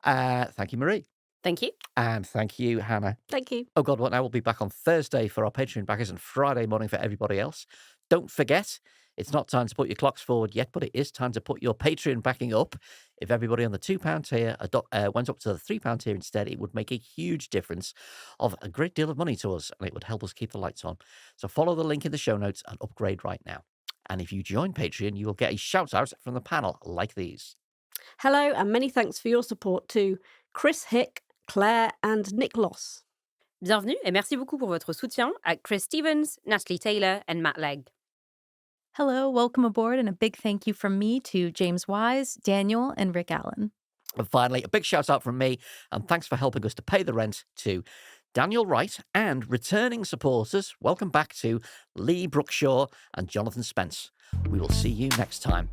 Thank you, Marie. Thank you. And thank you, Hannah. Thank you. Oh God, What Now? We'll be back on Thursday for our Patreon backers and Friday morning for everybody else. Don't forget, it's not time to put your clocks forward yet, but it is time to put your Patreon backing up. If everybody on the £2 tier went up to the £3 tier instead, it would make a huge difference of a great deal of money to us, and it would help us keep the lights on. So follow the link in the show notes and upgrade right now. And if you join Patreon, you will get a shout out from the panel like these. Hello, and many thanks for your support to Chris Hick, Claire, and Nick Loss. Bienvenue et merci beaucoup pour votre soutien at Chris Stevens, Natalie Taylor, and Matt Legg. Hello, welcome aboard, and a big thank you from me to James Wise, Daniel, and Rick Allen. And finally, a big shout out from me, and thanks for helping us to pay the rent to Daniel Wright and returning supporters. Welcome back to Lee Brookshaw and Jonathan Spence. We will see you next time.